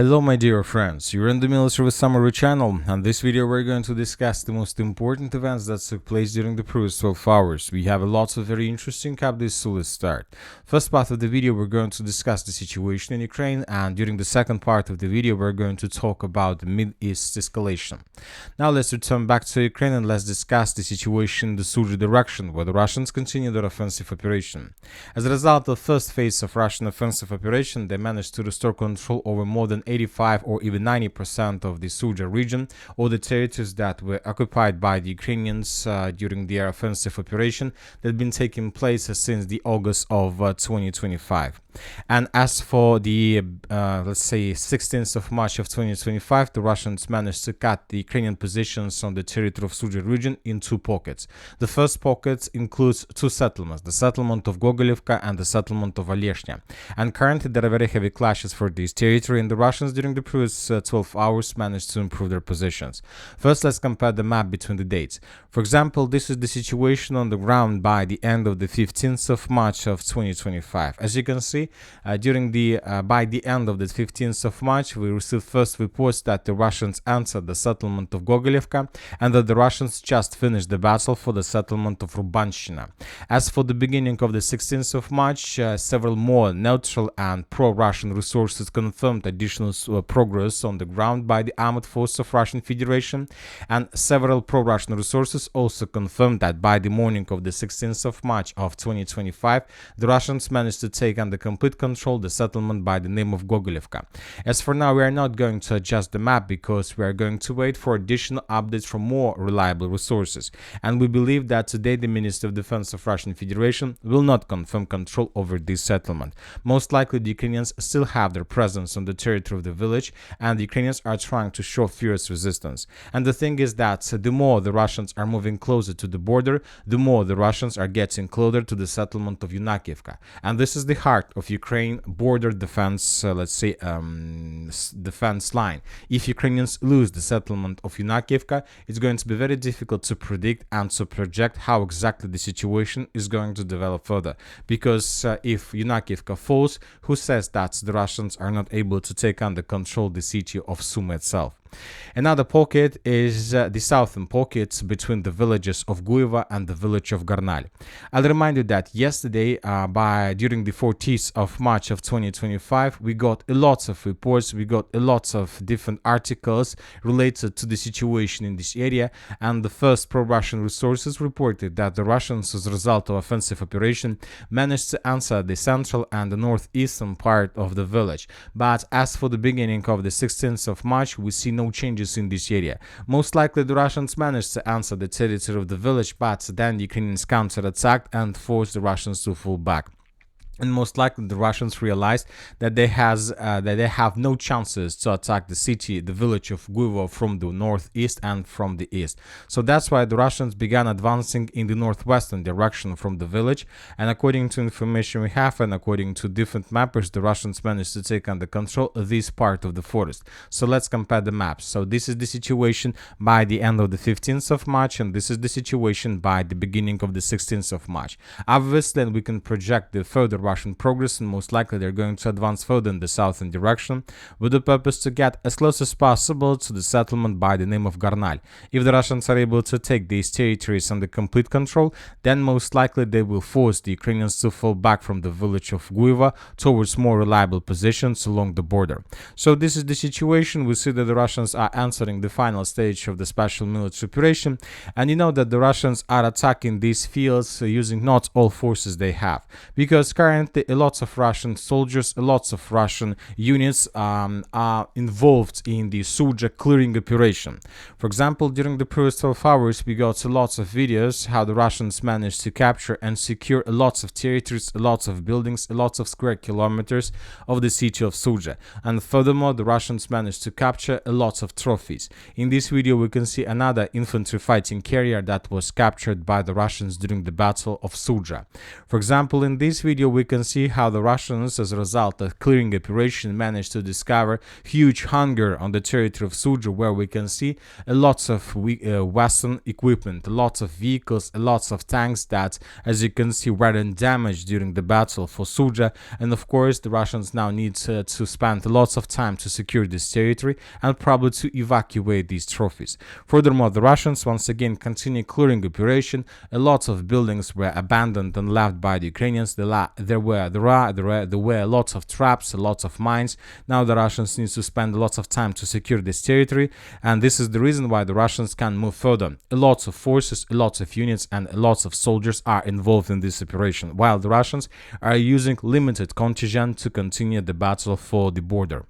Hello my dear friends, you're in the Military Summary channel, and this video we're going to discuss the most important events that took place during the previous 12 hours. We have lots of very interesting updates, so let's start. First part of the video we're going to discuss the situation in Ukraine, and during the second part of the video we're going to talk about the Mid-East escalation. Now let's return back to Ukraine and let's discuss the situation in the Sudzha direction, where the Russians continue their offensive operation. As a result of the first phase of Russian offensive operation, they managed to restore control over more than 85 or even 90% of the Sudzha region, or the territories that were occupied by the Ukrainians during their offensive operation that had been taking place since the August of 2025. And as for the, let's say, 16th of March of 2025, the Russians managed to cut the Ukrainian positions on the territory of Sudzha region in two pockets. The first pocket includes two settlements, the settlement of Gogolevka and the settlement of Oleshnya. And currently there are very heavy clashes for this territory, and the Russians during the previous 12 hours managed to improve their positions. First, let's compare the map between the dates. For example, this is the situation on the ground by the end of the 15th of March of 2025. As you can see, by the end of the 15th of March, we received first reports that the Russians entered the settlement of Gogolevka and that the Russians just finished the battle for the settlement of Rubanshchina. As for the beginning of the 16th of March, several more neutral and pro-Russian resources confirmed additional progress on the ground by the armed force of Russian Federation, and several pro-Russian resources also confirmed that by the morning of the 16th of March of 2025, the Russians managed to take under complete control the settlement by the name of Gogolevka. As for now, we are not going to adjust the map because we are going to wait for additional updates from more reliable resources, and we believe that today the Minister of Defense of Russian Federation will not confirm control over this settlement. Most likely the Ukrainians still have their presence on the territory of the village, and the Ukrainians are trying to show fierce resistance. And the thing is that the more the Russians are moving closer to the border, the more the Russians are getting closer to the settlement of Yunakivka. And this is the heart of Ukraine border defense, defense line. If Ukrainians lose the settlement of Yunakivka, it's going to be very difficult to predict and to project how exactly the situation is going to develop further. Because if Yunakivka falls, who says that the Russians are not able to take under control the city of Sumy itself? Another pocket is the southern pocket between the villages of Gueva and the village of Garnal. I'll remind you that yesterday, during the 14th of March of 2025, we got a lot of reports, we got a lot of different articles related to the situation in this area, and the first pro-Russian resources reported that the Russians, as a result of offensive operation, managed to answer the central and the northeastern part of the village. But as for the beginning of the 16th of March, we see no changes in this area. Most likely the Russians managed to answer the territory of the village, but then the Ukrainians counterattacked and forced the Russians to fall back. And most likely the Russians realized that they have no chances to attack the city, the village of Guivo, from the northeast and from the east. So that's why the Russians began advancing in the northwestern direction from the village. And according to information we have and according to different mappers, the Russians managed to take under control this part of the forest. So let's compare the maps. So this is the situation by the end of the 15th of March, and this is the situation by the beginning of the 16th of March. Obviously, we can project the further Russian progress, and most likely they're going to advance further in the southern direction with the purpose to get as close as possible to the settlement by the name of Garnal. If the Russians are able to take these territories under complete control, then most likely they will force the Ukrainians to fall back from the village of Guiva towards more reliable positions along the border. So this is the situation. We see that the Russians are entering the final stage of the special military operation, and you know that the Russians are attacking these fields using not all forces they have, because currently a lot of Russian soldiers, a lot of Russian units are involved in the Sudzha clearing operation. For example, during the previous 12 hours, we got lots of videos how the Russians managed to capture and secure lots of territories, lots of buildings, lots of square kilometers of the city of Sudzha. And furthermore, the Russians managed to capture a lot of trophies. In this video, we can see another infantry fighting carrier that was captured by the Russians during the Battle of Sudzha. For example, in this video, we can see how the Russians, as a result of clearing operation, managed to discover huge hunger on the territory of Sudzha, where we can see lots of Western equipment, lots of vehicles, lots of tanks that, as you can see, were damaged during the battle for Sudzha. And of course, the Russians now need to spend lots of time to secure this territory and probably to evacuate these trophies. Furthermore, the Russians once again continue clearing operation. Lots of buildings were abandoned and left by the Ukrainians. There were lots of traps, lots of mines. Now the Russians need to spend lots of time to secure this territory, and this is the reason why the Russians can move further. Lots of forces, lots of units, and lots of soldiers are involved in this operation, while the Russians are using limited contingent to continue the battle for the border.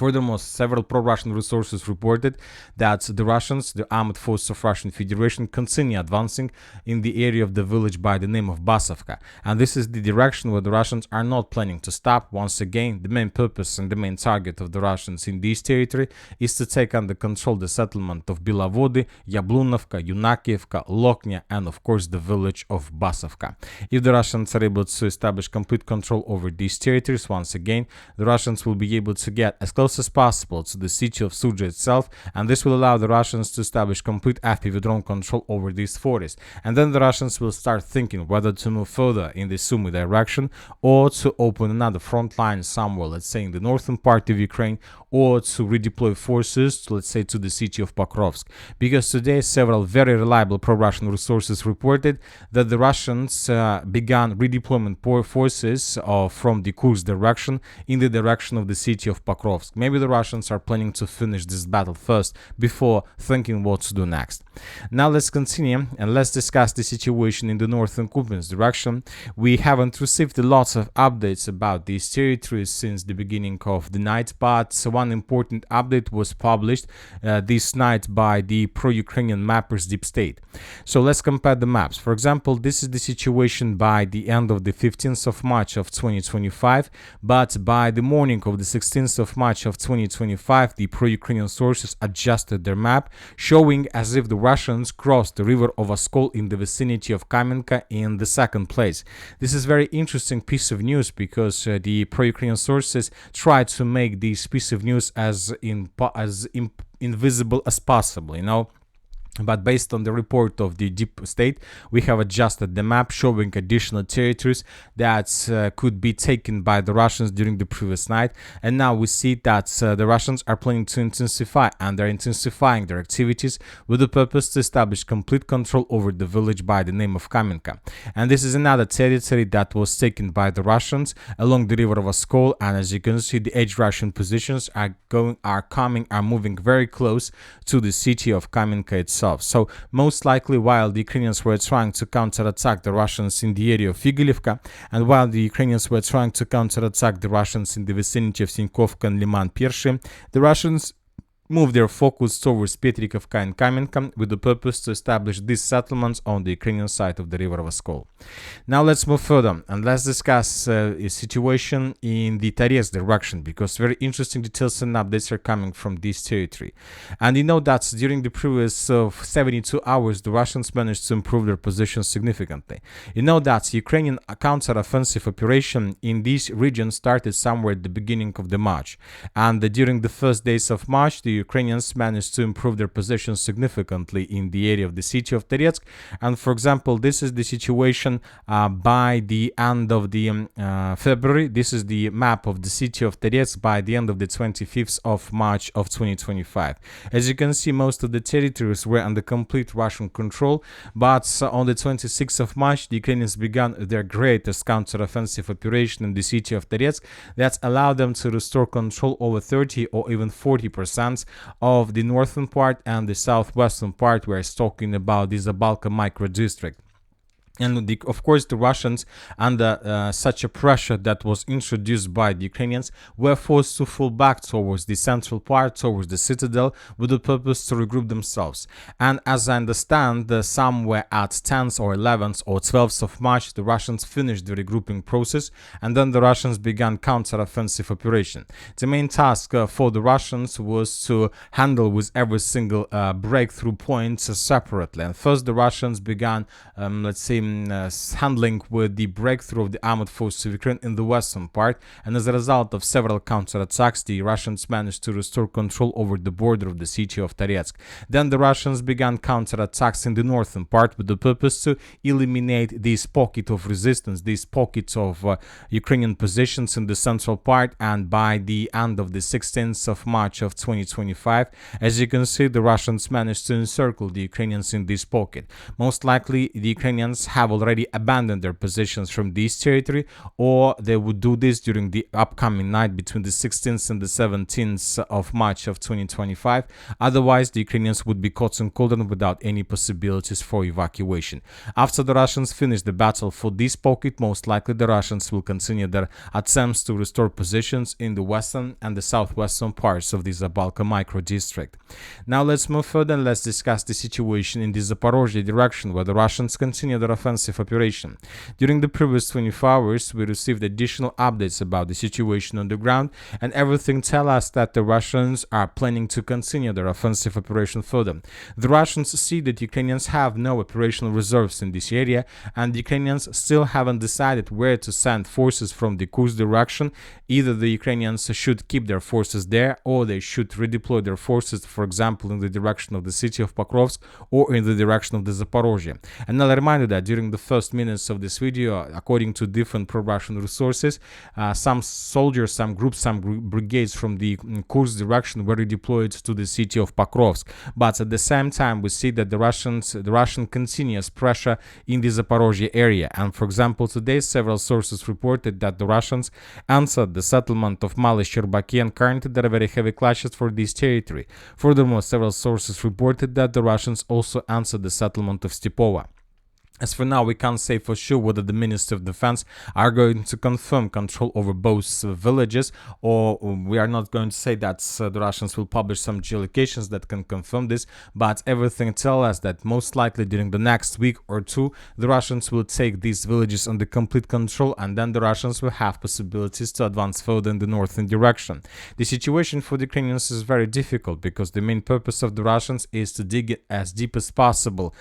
Furthermore, several pro-Russian resources reported that the Russians, the armed forces of Russian Federation, continue advancing in the area of the village by the name of Basovka. And this is the direction where the Russians are not planning to stop. Once again, the main purpose and the main target of the Russians in this territory is to take under control the settlement of Belovody, Yablunovka, Yunakievka, Loknya, and of course the village of Basovka. If the Russians are able to establish complete control over these territories, once again, the Russians will be able to get as close as possible to the city of Sudzha itself, and this will allow the Russians to establish complete FPV drone control over these forests. And then the Russians will start thinking whether to move further in the Sumy direction or to open another front line somewhere, let's say in the northern part of Ukraine, or to redeploy forces, let's say, to the city of Pokrovsk. Because today several very reliable pro-Russian resources reported that the Russians began redeployment forces from the Kursk direction in the direction of the city of Pokrovsk. Maybe the Russians are planning to finish this battle first before thinking what to do next. Now let's continue and let's discuss the situation in the northern Kupiansk direction. We haven't received lots of updates about these territories since the beginning of the night, but one important update was published this night by the pro-Ukrainian mappers Deep State. So let's compare the maps. For example, this is the situation by the end of the 15th of March of 2025, but by the morning of the 16th of March of 2025, the pro-Ukrainian sources adjusted their map, showing as if the Russians crossed the river of Oskol in the vicinity of Kamenka in the second place. This is very interesting piece of news because the pro-Ukrainian sources tried to make this piece of news as invisible as possible, But based on the report of the Deep State, we have adjusted the map showing additional territories that could be taken by the Russians during the previous night. And now we see that the Russians are planning to intensify, and they're intensifying their activities with the purpose to establish complete control over the village by the name of Kamenka. And this is another territory that was taken by the Russians along the river of Oskol. And as you can see, the edge Russian positions are moving very close to the city of Kamenka itself. So most likely, while the Ukrainians were trying to counterattack the Russians in the area of Figilivka, and while the Ukrainians were trying to counterattack the Russians in the vicinity of Sinkovka and Liman Pershi, the Russians move their focus towards Petrikivka and Kamenka with the purpose to establish these settlements on the Ukrainian side of the river of Oskol. Now let's move further and let's discuss a situation in the Toretsk direction, because very interesting details and updates are coming from this territory. And you know that during the previous 72 hours, the Russians managed to improve their position significantly. You know that Ukrainian counter-offensive operation in this region started somewhere at the beginning of the March. And during the first days of March, the Ukrainians managed to improve their position significantly in the area of the city of Toretsk. And for example, this is the situation by the end of the February. This is the map of the city of Toretsk by the end of the 25th of March of 2025. As you can see, most of the territories were under complete Russian control, but on the 26th of March, the Ukrainians began their greatest counter-offensive operation in the city of Toretsk that allowed them to restore control over 30 or even 40% of the northern part and the southwestern part. We're talking about the Zabalka micro-district. And of course, the Russians, under such a pressure that was introduced by the Ukrainians, were forced to fall back towards the central part, towards the citadel, with the purpose to regroup themselves. And as I understand, somewhere at 10th or 11th or 12th of March, the Russians finished the regrouping process, and then the Russians began counter-offensive operation. The main task for the Russians was to handle with every single breakthrough point separately. And first, the Russians began, let's say, handling with the breakthrough of the armored forces of Ukraine in the western part, and as a result of several counterattacks, the Russians managed to restore control over the border of the city of Toretsk. Then the Russians began counterattacks in the northern part with the purpose to eliminate this pocket of resistance, these pockets of Ukrainian positions in the central part, and by the end of the 16th of March of 2025, as you can see, the Russians managed to encircle the Ukrainians in this pocket. Most likely, the Ukrainians have already abandoned their positions from this territory, or they would do this during the upcoming night between the 16th and the 17th of March of 2025. Otherwise, the Ukrainians would be caught in cauldron without any possibilities for evacuation. After the Russians finish the battle for this pocket, most likely the Russians will continue their attempts to restore positions in the western and the southwestern parts of the Zabalka micro-district. Now let's move further and let's discuss the situation in the Zaporizhzhia direction, where the Russians continue their offensive operation. During the previous 24 hours, we received additional updates about the situation on the ground, and everything tells us that the Russians are planning to continue their offensive operation further. The Russians see that Ukrainians have no operational reserves in this area, and the Ukrainians still haven't decided where to send forces from the Kursk direction. Either the Ukrainians should keep their forces there, or they should redeploy their forces, for example, in the direction of the city of Pokrovsk or in the direction of the Zaporizhzhia. And I'll remind you that during the first minutes of this video, according to different pro-Russian resources, some soldiers, some groups, some brigades from the Kursk direction were redeployed to the city of Pokrovsk. But at the same time, we see that the Russian continuous pressure in the Zaporizhzhia area. And for example, today several sources reported that the Russians answered the settlement of Mali Sherbaki, and currently there are very heavy clashes for this territory. Furthermore, several sources reported that the Russians also answered the settlement of Stepova. As for now, we can't say for sure whether the Ministry of Defense are going to confirm control over both villages, or we are not going to say that the Russians will publish some geolocations that can confirm this, but everything tells us that most likely during the next week or two, the Russians will take these villages under complete control, and then the Russians will have possibilities to advance further in the northern direction. The situation for the Ukrainians is very difficult because the main purpose of the Russians is to dig as deep as possible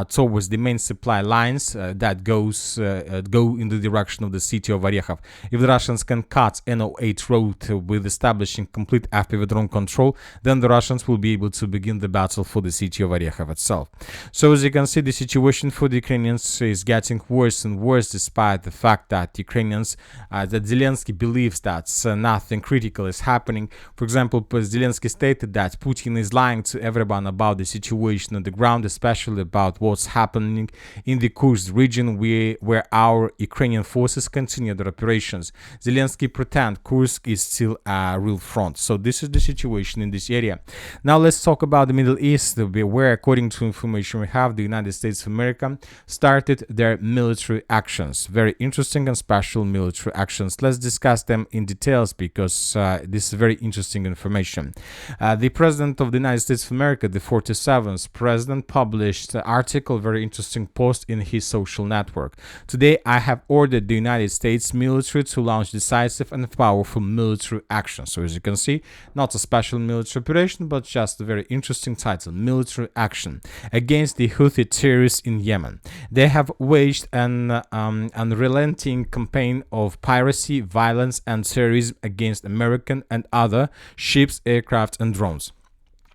towards the main supply lines that go in the direction of the city of Orekhov. If the Russians can cut N08 road with establishing complete FPV drone control, then the Russians will be able to begin the battle for the city of Orekhov itself. So as you can see, the situation for the Ukrainians is getting worse and worse, despite the fact that that Zelensky believes that nothing critical is happening. For example, Zelensky stated that Putin is lying to everyone about the situation on the ground, especially about what's happening in the Kursk region where our Ukrainian forces continue their operations. Zelensky pretends Kursk is still a real front. So this is the situation in this area. Now let's talk about the Middle East, where according to information we have, the United States of America started their military actions. Very interesting and special military actions. Let's discuss them in details because this is very interesting information. The President of the United States of America, the 47th President, published an article, very interesting post in his social network. Today, I have ordered the United States military to launch decisive and powerful military action. So as you can see, not a special military operation, but just a very interesting title, military action, against the Houthi terrorists in Yemen. They have waged an unrelenting campaign of piracy, violence, and terrorism against American and other ships, aircraft, and drones.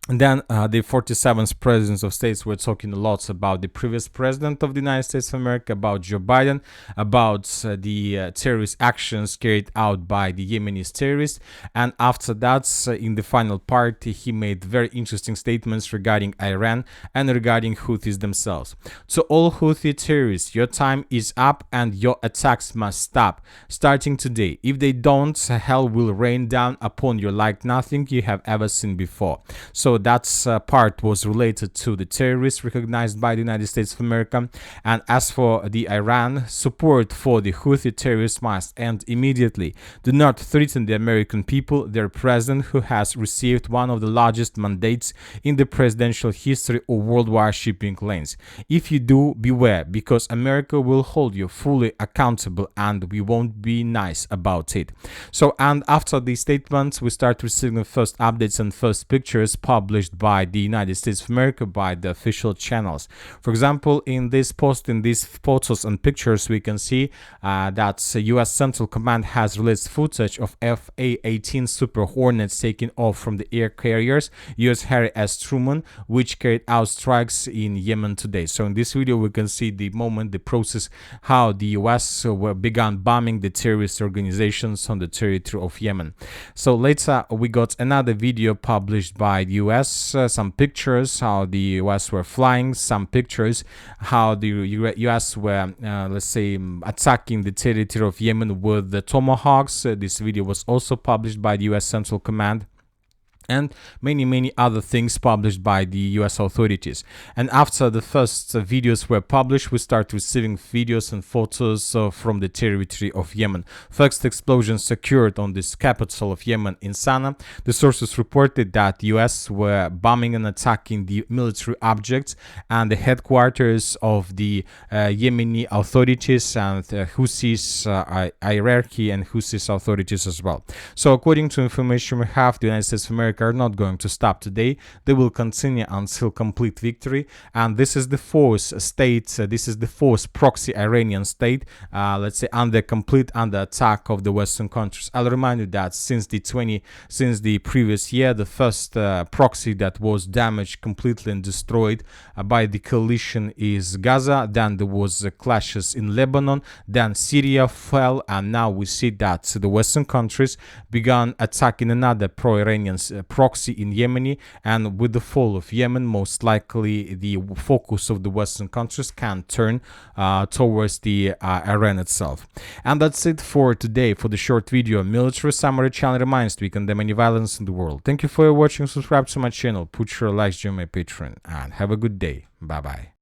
And then the 47th President of States were talking a lot about the previous President of the United States of America, about Joe Biden, about the terrorist actions carried out by the Yemeni terrorists. And after that, in the final part, he made very interesting statements regarding Iran and regarding Houthis themselves. To all Houthi terrorists, your time is up and your attacks must stop, starting today. If they don't, hell will rain down upon you like nothing you have ever seen before. So that part was related to the terrorists recognized by the United States of America. And as for the Iran, support for the Houthi terrorists must end immediately. Do not threaten the American people, their president, who has received one of the largest mandates in the presidential history of worldwide shipping lanes. If you do, beware, because America will hold you fully accountable and we won't be nice about it. So, and after these statements, we start receiving the first updates and first pictures published published by the United States of America, by the official channels. For example, in this post, in these photos and pictures, we can see that U.S. Central Command has released footage of FA-18 Super Hornets taking off from the air carriers U.S. Harry S. Truman, which carried out strikes in Yemen today. So in this video, we can see the moment, the process, how the U.S. began bombing the terrorist organizations on the territory of Yemen. So later, we got another video published by the U.S., some pictures how the U.S. were flying, some pictures how the U.S. were, let's say, attacking the territory of Yemen with the Tomahawks. This video was also published by the U.S. Central Command, and many other things published by the US authorities. And after the first videos were published, we start receiving videos and photos from the territory of Yemen. First explosions occurred on this capital of Yemen in Sana'a. The sources reported that the US were bombing and attacking the military objects and the headquarters of the Yemeni authorities and Houthis hierarchy and Houthis authorities as well. So according to information we have, the United States of America are not going to stop today. They will continue until complete victory. And this is the fourth state, this is the fourth proxy Iranian state, let's say, under attack of the Western countries. I'll remind you that since the previous year, the first proxy that was damaged completely and destroyed by the coalition is Gaza. Then there was clashes in Lebanon. Then Syria fell, and now we see that the Western countries began attacking another pro-Iranian proxy in Yemen, and with the fall of Yemen, most likely the focus of the Western countries can turn towards the Iran itself. And that's it for today. For the short video military summary, channel reminds we condemn any violence in the world. Thank you for watching. Subscribe to my channel, put your likes, join my Patreon, and have a good day. Bye bye.